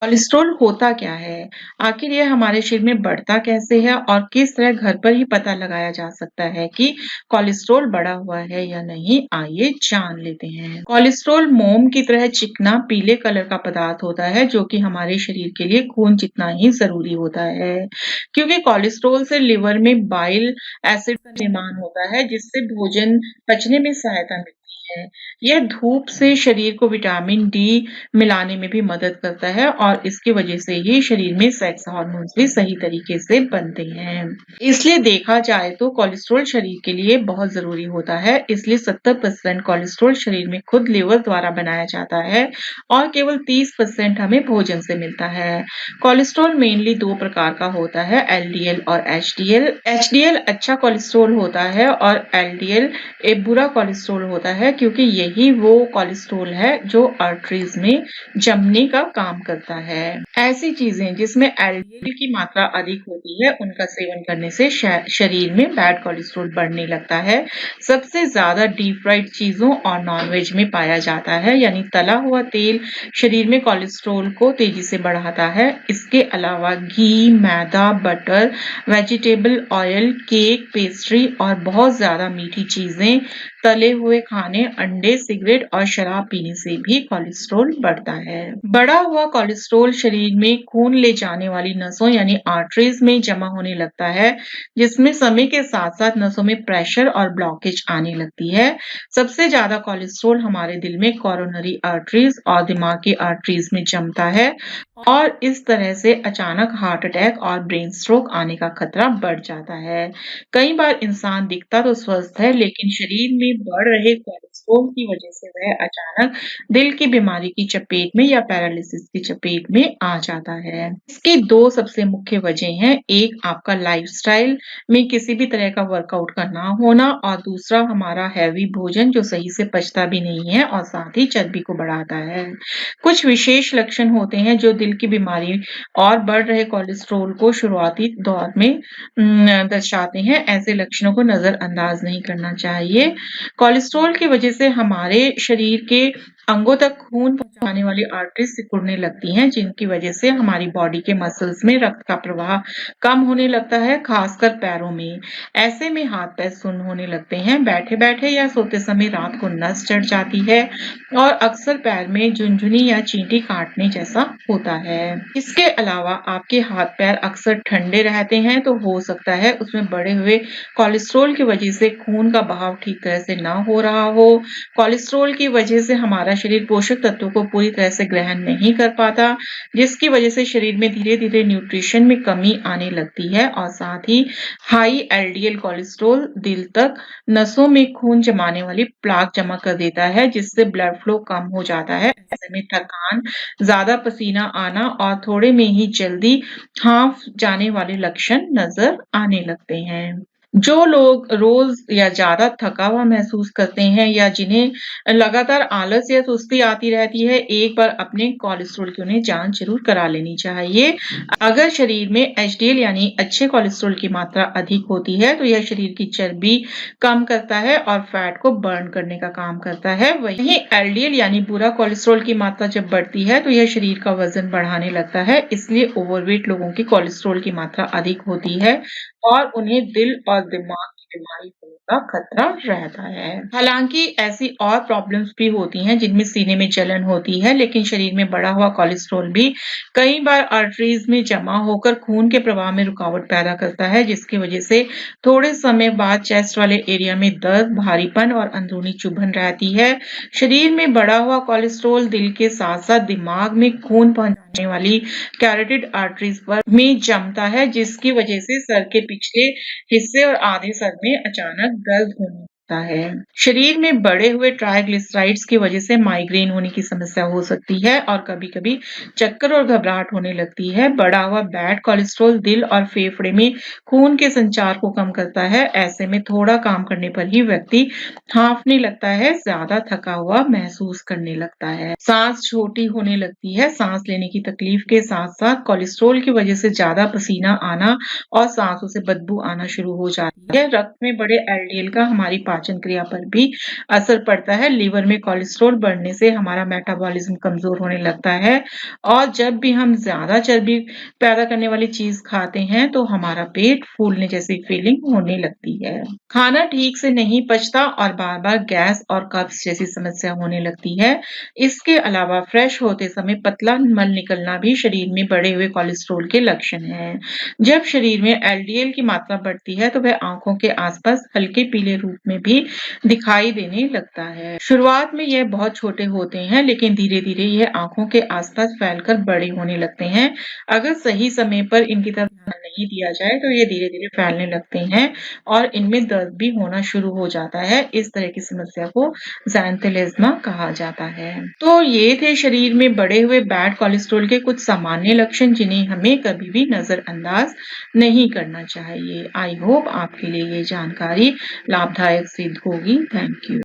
Cholesterol होता क्या है? आखिर ये हमारे शरीर में बढ़ता कैसे है और किस तरह घर पर ही पता लगाया जा सकता है कि कोलेस्ट्रॉल बढ़ा हुआ है या नहीं? आइए जान लेते हैं। कोलेस्ट्रॉल मोम की तरह चिकना पीले कलर का पदार्थ होता है जो कि हमारे शरीर के लिए खून जितना ही ज़रूरी होता है। क्योंकि कोलेस्ट्रॉल से लिवर में बाइल एसिड का निर्माण होता है जिससे भोजन पचने में सहायता मिलती है। यह धूप से शरीर को विटामिन डी मिलाने में भी मदद करता है और इसकी वजह से ही शरीर में सेक्स हार्मोन्स भी सही तरीके से बनते हैं। इसलिए देखा जाए तो कोलेस्ट्रॉल शरीर के लिए बहुत ज़रूरी होता है, इसलिए 70% कोलेस्ट्रॉल शरीर में खुद लिवर द्वारा बनाया जाता है और केवल 30% हमें भोजन से मिलता है। कोलेस्ट्रॉल मेनली 2 प्रकार का होता है, एलडीएल और एचडीएल। एचडीएल अच्छा कोलेस्ट्रॉल होता है और एलडीएल एक बुरा कोलेस्ट्रॉल होता है क्योंकि यही वो कोलेस्ट्रॉल है जो आर्टरीज में जमने का काम करता है। ऐसी चीजें जिसमें एलडीएल की मात्रा अधिक होती है उनका सेवन करने से शरीर में बैड कोलेस्ट्रॉल बढ़ने लगता है। सबसे ज्यादा डीप फ्राइड चीजों और नॉनवेज में पाया जाता है, यानी तला हुआ तेल शरीर में कोलेस्ट्रॉल को तेजी से बढ़ाता है। इसके अलावा घी, मैदा, butter, vegetable oil, cake, pastry और बहुत ज्यादा मीठी चीजें, तले हुए खाने, अंडे, सिगरेट और शराब पीने से भी कोलेस्ट्रॉल बढ़ता है। बढ़ा हुआ कोलेस्ट्रॉल शरीर में खून ले जाने वाली नसों यानी आर्टरीज में जमा होने लगता है, जिसमें समय के साथ साथ नसों में प्रेशर और ब्लॉकेज आने लगती है। सबसे ज्यादा कोलेस्ट्रॉल हमारे दिल में कोरोनरी आर्टरीज और दिमाग की आर्टरीज में जमता है और इस तरह से अचानक हार्ट अटैक और ब्रेन स्ट्रोक आने का खतरा बढ़ जाता है। कई बार इंसान दिखता तो स्वस्थ है लेकिन शरीर में बढ़ रहे कोलेस्ट्रॉल की वजह से वह अचानक दिल की बीमारी की चपेट में या पैरालिसिस की चपेट में आ जाता है। इसकी 2 सबसे मुख्य वजह हैं, एक आपका लाइफस्टाइल में किसी भी तरह का वर्कआउट का ना होना और दूसरा हमारा हैवी भोजन जो सही से पचता भी नहीं है और साथ ही चर्बी को बढ़ाता है। कुछ विशेष लक्षण होते हैं जो दिल की बीमारी और बढ़ रहे कोलेस्ट्रॉल को शुरुआती दौर में दर्शाते हैं। ऐसे लक्षणों को नजरअंदाज नहीं करना चाहिए। कोलेस्ट्रॉल की वजह से हमारे शरीर के अंगों तक खून पहुंचाने वाली आर्टरीज सिकुड़ने लगती हैं, जिनकी वजह से हमारी बॉडी के मसल्स में रक्त का प्रवाह कम होने लगता है, खासकर पैरों में। ऐसे में हाथ पैर सुन्न होने लगते हैं, बैठे बैठे या सोते समय रात को नस चढ़ जाती है और अक्सर पैर में झुनझुनी या चींटी काटने जैसा होता है। इसके अलावा आपके हाथ पैर अक्सर ठंडे रहते हैं तो हो सकता है उसमें बढ़े हुए कोलेस्ट्रॉल की वजह से खून का बहाव ठीक तरह से ना हो रहा हो। कोलेस्ट्रॉल की वजह से हमारा शरीर पोषक तत्वों को पूरी तरह से ग्रहण नहीं कर पाता, जिसकी वजह से शरीर में धीरे धीरे न्यूट्रिशन में कमी आने लगती है और साथ ही हाई एलडीएल कोलेस्ट्रॉल दिल तक नसों में खून जमाने वाली प्लाक जमा कर देता है, जिससे ब्लड फ्लो कम हो जाता है। ऐसे में थकान, ज्यादा पसीना आना और थोड़े में ही जल्दी हाँफ जाने वाले लक्षण नजर आने लगते हैं। जो लोग रोज या ज्यादा थका हुआ महसूस करते हैं या जिन्हें लगातार आलस या सुस्ती आती रहती है, एक बार अपने कोलेस्ट्रॉल की उन्हें जांच जरूर करा लेनी चाहिए। अगर शरीर में एचडीएल यानी अच्छे कोलेस्ट्रॉल की मात्रा अधिक होती है तो यह शरीर की चर्बी कम करता है और फैट को बर्न करने का काम करता है। वहीं एलडीएल यानी बुरा कोलेस्ट्रॉल की मात्रा जब बढ़ती है तो यह शरीर का वजन बढ़ाने लगता है। इसलिए ओवरवेट लोगों की कोलेस्ट्रॉल की मात्रा अधिक होती है और उन्हें दिल और दिमाग की बीमारी होने का खतरा रहता है। हालांकि ऐसी और प्रॉब्लम्स भी होती हैं जिनमें सीने में जलन होती है, लेकिन शरीर में बढ़ा हुआ कोलेस्ट्रॉल भी कई बार आर्टरीज में जमा होकर खून के प्रवाह में रुकावट पैदा करता है, जिसकी वजह से थोड़े समय बाद चेस्ट वाले एरिया में दर्द, भारीपन और अंदरूनी चुभन रहती है। शरीर में बढ़ा हुआ कोलेस्ट्रॉल दिल के साथ साथ दिमाग में खून पहुंचाने वाली कैरोटिड आर्टरीज पर में जमता है, जिसकी वजह से सर के पिछले हिस्से और आधे सर में अचानक दर्द होने लगता है। शरीर में बढ़े हुए ट्राइग्लिसराइड्स की वजह से माइग्रेन होने की समस्या हो सकती है और कभी-कभी चक्कर और घबराहट होने लगती है। बढ़ा हुआ बैड कोलेस्ट्रॉल दिल और फेफड़े में खून के संचार को कम करता है। ऐसे में थोड़ा काम करने पर ही व्यक्ति हांफने लगता है, ज्यादा थका हुआ महसूस करने लगता है, सांस छोटी होने लगती है। सांस लेने की तकलीफ के साथ साथ कोलेस्ट्रॉल की वजह से ज्यादा पसीना आना और सांसों से बदबू आना शुरू हो जाती है। रक्त में बढ़े एलडीएल का हमारी पाचन पाचन क्रिया पर भी असर पड़ता है। लीवर में कोलेस्ट्रॉल बढ़ने से हमारा मेटाबॉलिज्म कमज़ोर होने लगता है और जब भी हम ज़्यादा चर्बी पैदा करने वाली चीज़ खाते हैं, तो हमारा पेट फूलने जैसी फीलिंग होने लगती है। खाना ठीक से नहीं पचता और बार-बार गैस और कब्ज़ जैसी समस्या होने लगती है। इसके अलावा फ्रेश होते समय पतला मल निकलना भी शरीर में बढ़े हुए कोलेस्ट्रॉल के लक्षण हैं। जब शरीर में एलडीएल की मात्रा बढ़ती है, तो वह आँखों के आसपास हल्के पीले रूप में भी दिखाई देने लगता है। शुरुआत में यह बहुत छोटे होते हैं, लेकिन धीरे-धीरे यह आँखों के आसपास फैलकर बड़े होने लगते हैं। अगर सही समय पर इनकी तरफ ध्यान नहीं दिया जाए, तो ये धीरे-धीरे फैलने लगते हैं और इनमें दर्द भी होना शुरू हो जाता है। इस तरह की समस्या को ज़ैंथेलेज़मा कहा जाता है। तो ये थे शरीर में बढ़े हुए बैड कोलेस्ट्रॉल के कुछ सामान्य लक्षण, जिन्हें हमें कभी भी नज़रअंदाज नहीं करना चाहिए। आई होप आपके लिए ये जानकारी लाभदायक सिद्ध होगी। Thank you.